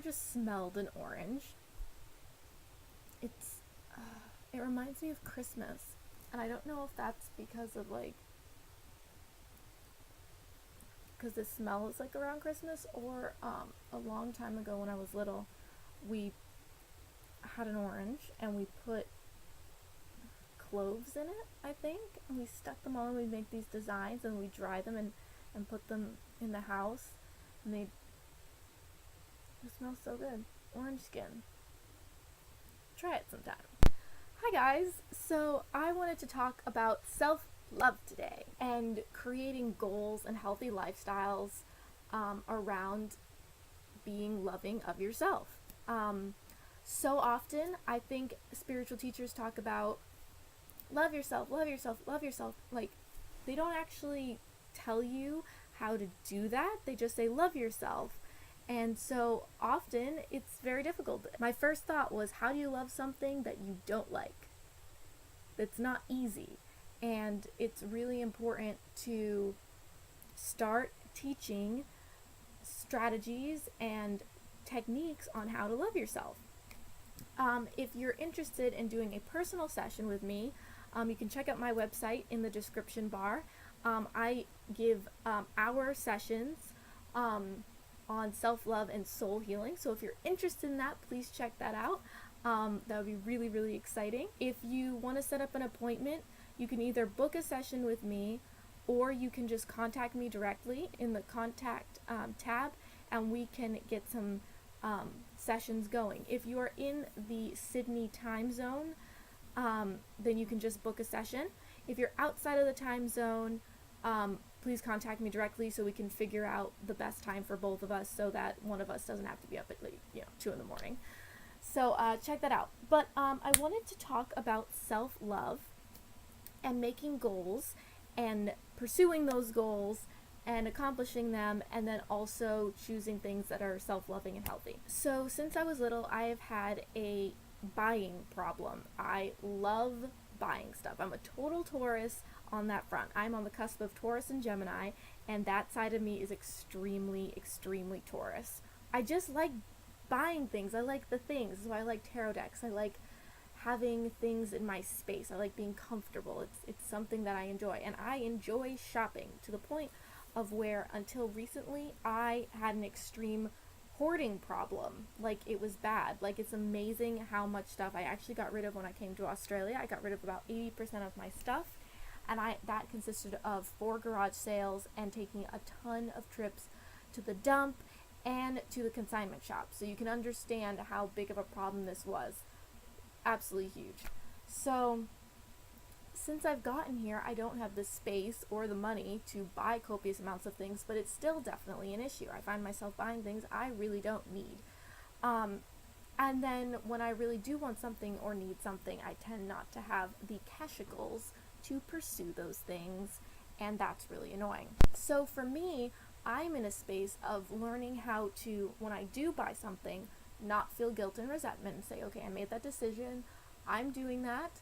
just smelled an orange? It's, it reminds me of Christmas. And I don't know if that's because of like, because the smell is like around Christmas, or a long time ago when I was little, we had an orange and we put cloves in it, I think, and we stuck them all and we make these designs and we dry them and put them in the house, and they smell so good. Orange skin. Try it sometime. Hi guys, so I wanted to talk about self-love today and creating goals and healthy lifestyles around being loving of yourself. So often I think spiritual teachers talk about love yourself, love yourself, love yourself. Like, they don't actually tell you how to do that. They just say love yourself. And so often it's very difficult. My first thought was, how do you love something that you don't like? That's not easy. And it's really important to start teaching strategies and techniques on how to love yourself. If you're interested in doing a personal session with me, you can check out my website in the description bar. I give hour sessions on self-love and soul healing. So if you're interested in that, please check that out. That would be really, really exciting. If you want to set up an appointment, you can either book a session with me, or you can just contact me directly in the contact tab, and we can get some sessions going. If you are in the Sydney time zone, then you can just book a session. If you're outside of the time zone, please contact me directly so we can figure out the best time for both of us, so that one of us doesn't have to be up at like 2 in the morning. So check that out. But I wanted to talk about self-love and making goals and pursuing those goals and accomplishing them, and then also choosing things that are self-loving and healthy. So since I was little, I have had a buying problem. I love buying stuff. I'm a total Taurus on that front. I'm on the cusp of Taurus and Gemini, and that side of me is extremely, extremely Taurus. I just like buying things. I like the things. So I like tarot decks. I like having things in my space. I like being comfortable. It's something that I enjoy, and I enjoy shopping to the point of where until recently I had an extreme hoarding problem. Like, it was bad. Like, it's amazing how much stuff I actually got rid of when I came to Australia. I got rid of about 80% of my stuff, and that consisted of 4 garage sales and taking a ton of trips to the dump and to the consignment shop. So you can understand how big of a problem this was. Absolutely huge. So since I've gotten here, I don't have the space or the money to buy copious amounts of things, but it's still definitely an issue. I find myself buying things I really don't need. And then when I really do want something or need something, I tend not to have the cashicles to pursue those things, and that's really annoying. So for me, I'm in a space of learning how to, when I do buy something, not feel guilt and resentment and say, okay, I made that decision, I'm doing that,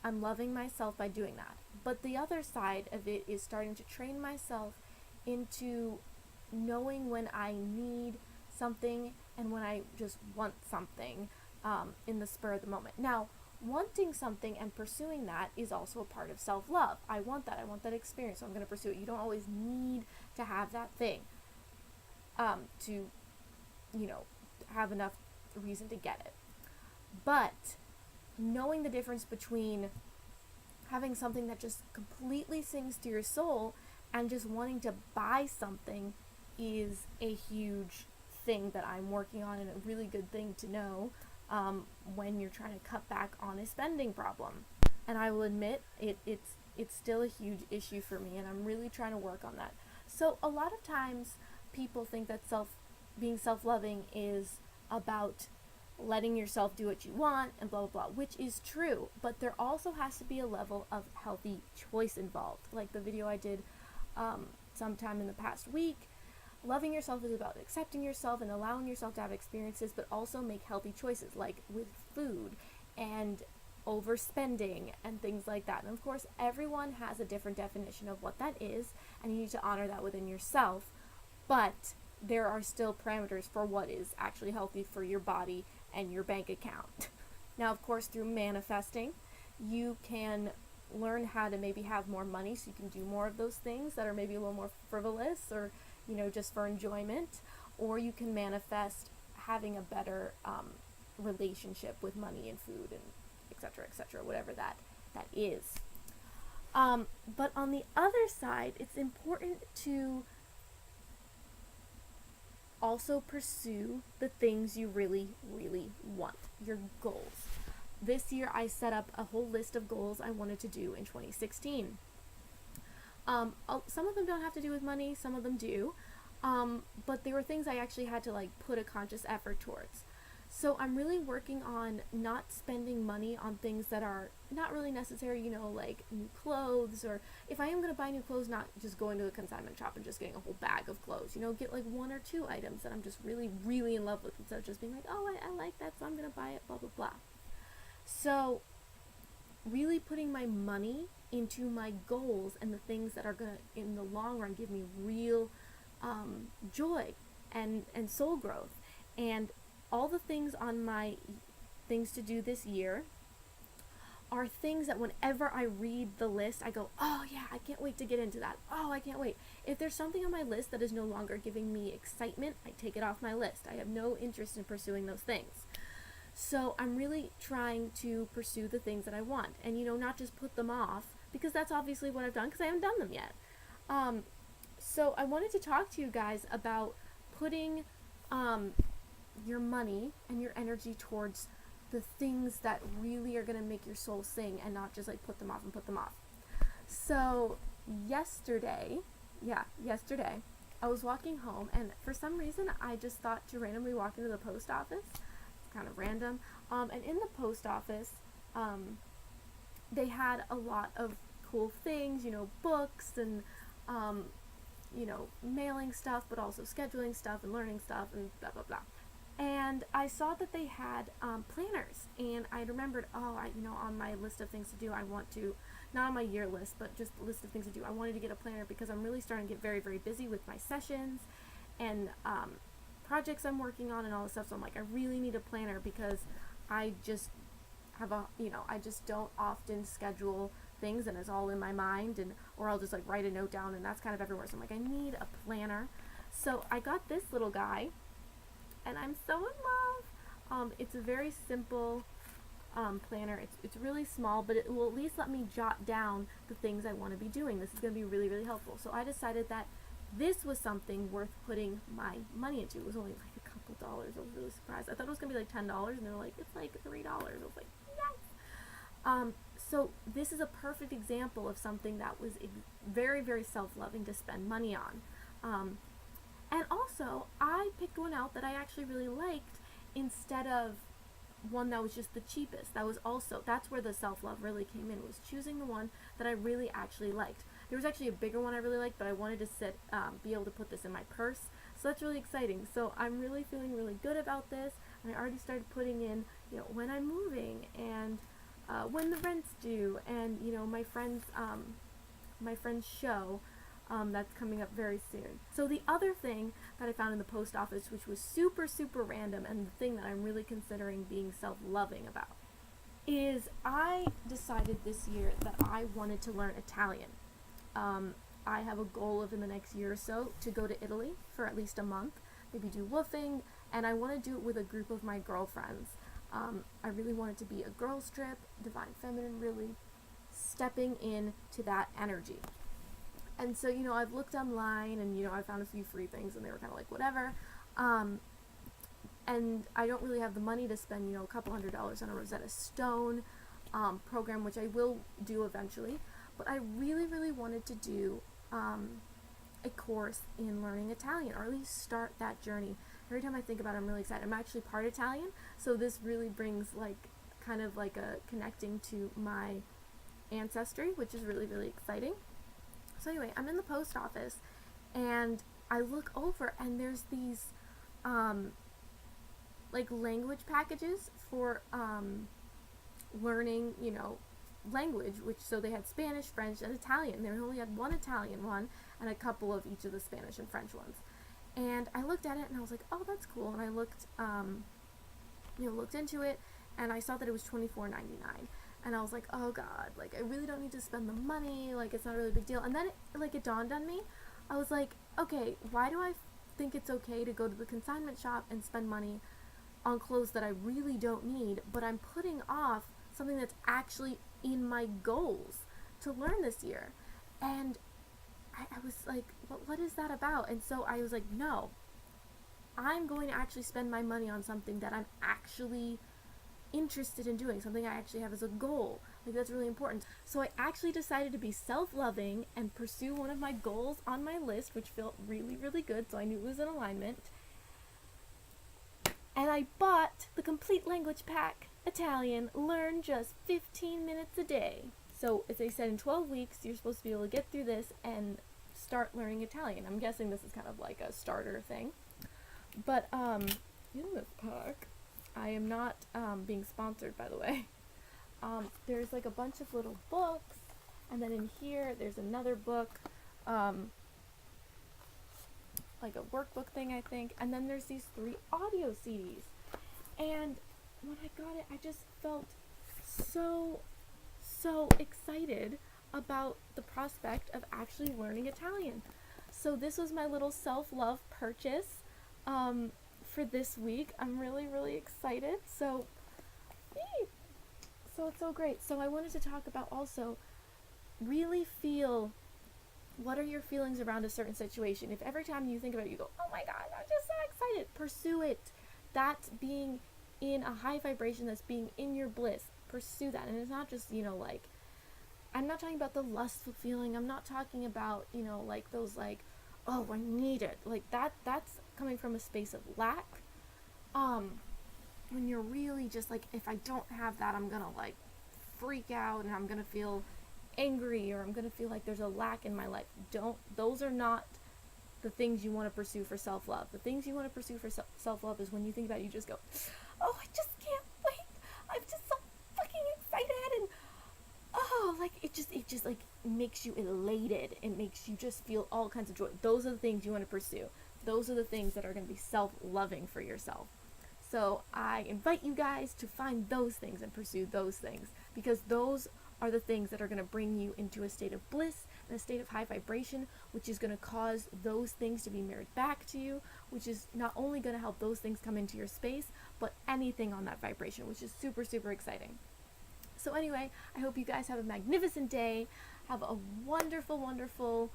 I'm loving myself by doing that. But the other side of it is starting to train myself into knowing when I need something and when I just want something in the spur of the moment. Now, wanting something and pursuing that is also a part of self-love. I want that experience, so I'm going to pursue it. You don't always need to have that thing to, have enough reason to get it. But knowing the difference between having something that just completely sings to your soul and just wanting to buy something is a huge thing that I'm working on, and a really good thing to know when you're trying to cut back on a spending problem. And I will admit it's still a huge issue for me, and I'm really trying to work on that. So a lot of times people think that being self-loving is about letting yourself do what you want and blah blah blah, which is true, but there also has to be a level of healthy choice involved. Like the video I did sometime in the past week, loving yourself is about accepting yourself and allowing yourself to have experiences, but also make healthy choices, like with food and overspending and things like that. And of course, everyone has a different definition of what that is, and you need to honor that within yourself. But there are still parameters for what is actually healthy for your body and your bank account. Now, of course, through manifesting, you can learn how to maybe have more money so you can do more of those things that are maybe a little more frivolous or, just for enjoyment. Or you can manifest having a better relationship with money and food and etc., whatever that is. But on the other side, it's important to also pursue the things you really, really want, your goals. This year, I set up a whole list of goals I wanted to do in 2016. Some of them don't have to do with money, some of them do, but they were things I actually had to put a conscious effort towards. So I'm really working on not spending money on things that are not really necessary, like new clothes, or if I am going to buy new clothes, not just going to a consignment shop and just getting a whole bag of clothes, get one or two items that I'm just really, really in love with, instead of just being like, oh, I like that, so I'm going to buy it, blah, blah, blah. So really putting my money into my goals and the things that are going to, in the long run, give me real joy and soul growth. And all the things on my things to do this year are things that whenever I read the list, I go, oh yeah, I can't wait to get into that. Oh, I can't wait. If there's something on my list that is no longer giving me excitement, I take it off my list. I have no interest in pursuing those things. So I'm really trying to pursue the things that I want and, not just put them off, because that's obviously what I've done because I haven't done them yet. So I wanted to talk to you guys about putting your money and your energy towards the things that really are going to make your soul sing, and not just put them off. So yesterday, I was walking home, and for some reason I just thought to randomly walk into the post office. It's kind of random. And in the post office, they had a lot of cool things, books and mailing stuff, but also scheduling stuff and learning stuff and blah blah blah. And I saw that they had planners, and I remembered, on my list of things to do, I want to, not on my year list, but just a list of things to do, I wanted to get a planner because I'm really starting to get very, very busy with my sessions and projects I'm working on and all this stuff. So I'm like, I really need a planner because I just have I just don't often schedule things, and it's all in my mind, or I'll just write a note down, and that's kind of everywhere. So I'm like, I need a planner. So I got this little guy, and I'm so in love. It's a very simple planner. It's really small, but it will at least let me jot down the things I want to be doing. This is going to be really, really helpful. So I decided that this was something worth putting my money into. It was only a couple dollars. I was really surprised. I thought it was going to be $10, and they're like, it's $3. I was like, yes! So this is a perfect example of something that was very, very self-loving to spend money on. And also, I picked one out that I actually really liked instead of one that was just the cheapest. That's where the self-love really came in, was choosing the one that I really actually liked. There was actually a bigger one I really liked, but I wanted to be able to put this in my purse. So that's really exciting. So I'm really feeling really good about this, and I already started putting in, when I'm moving, and when the rent's due, and my friend's show that's coming up very soon. So the other thing that I found in the post office, which was super, super random, and the thing that I'm really considering being self-loving about, is I decided this year that I wanted to learn Italian. I have a goal of, in the next year or so, to go to Italy for at least a month, maybe do woofing, and I want to do it with a group of my girlfriends. I really want it to be a girls trip, divine feminine, really stepping into that energy. And so, I've looked online, and, I found a few free things, and they were kind of like, whatever. And I don't really have the money to spend, a couple $100s on a Rosetta Stone program, which I will do eventually. But I really, really wanted to do a course in learning Italian, or at least start that journey. Every time I think about it, I'm really excited. I'm actually part Italian, so this really brings kind of a connecting to my ancestry, which is really, really exciting. So anyway, I'm in the post office, and I look over, and there's these language packages for learning, language, so they had Spanish, French, and Italian. They only had one Italian one and a couple of each of the Spanish and French ones. And I looked at it and I was like, oh, that's cool. And I looked, looked into it, and I saw that it was $24.99. And I was like, oh God, like I really don't need to spend the money. Like it's not a really big deal. And then it dawned on me. I was like, okay, why do I think it's okay to go to the consignment shop and spend money on clothes that I really don't need, but I'm putting off something that's actually in my goals to learn this year? And I was like, what is that about? And so I was like, no, I'm going to actually spend my money on something that I'm actually interested in doing, something I actually have as a goal. Like that's really important. So I actually decided to be self-loving and pursue one of my goals on my list, which felt really, really good. So I knew it was in alignment. And I bought the Complete Language Pack Italian, learn just 15 minutes a day. So as I said, in 12 weeks, you're supposed to be able to get through this and start learning Italian. I'm guessing this is kind of like a starter thing. But in this pack, I am not being sponsored, by the way. There's like a bunch of little books, and then in here there's another book, like a workbook thing, I think, and then there's these 3 audio CDs. And when I got it, I just felt so excited about the prospect of actually learning Italian. So this was my little self-love purchase for this week. I'm really, really excited. So it's so great. So I wanted to talk about also really feel what are your feelings around a certain situation. If every time you think about it, you go, oh my God, I'm just so excited, pursue it. That's being in a high vibration, that's being in your bliss. Pursue that. And it's not just, like, I'm not talking about the lustful feeling. I'm not talking about, like those like, oh, I need it. Like that's coming from a space of lack. When you're really just like, if I don't have that, I'm gonna like freak out and I'm gonna feel angry, or I'm gonna feel like there's a lack in my life. Those are not the things you want to pursue for self-love. The things you want to pursue for self-love is when you think about it, you just go, oh, I just can't wait. I'm just so fucking excited. And oh, like it just like makes you elated. It makes you just feel all kinds of joy. Those are the things you want to pursue. Those are the things that are going to be self-loving for yourself. So I invite you guys to find those things and pursue those things, because those are the things that are going to bring you into a state of bliss and a state of high vibration, which is going to cause those things to be mirrored back to you, which is not only going to help those things come into your space, but anything on that vibration, which is super, super exciting. So anyway, I hope you guys have a magnificent day. Have a wonderful, wonderful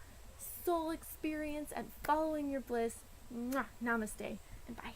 soul experience and following your bliss. Mwah, namaste and bye.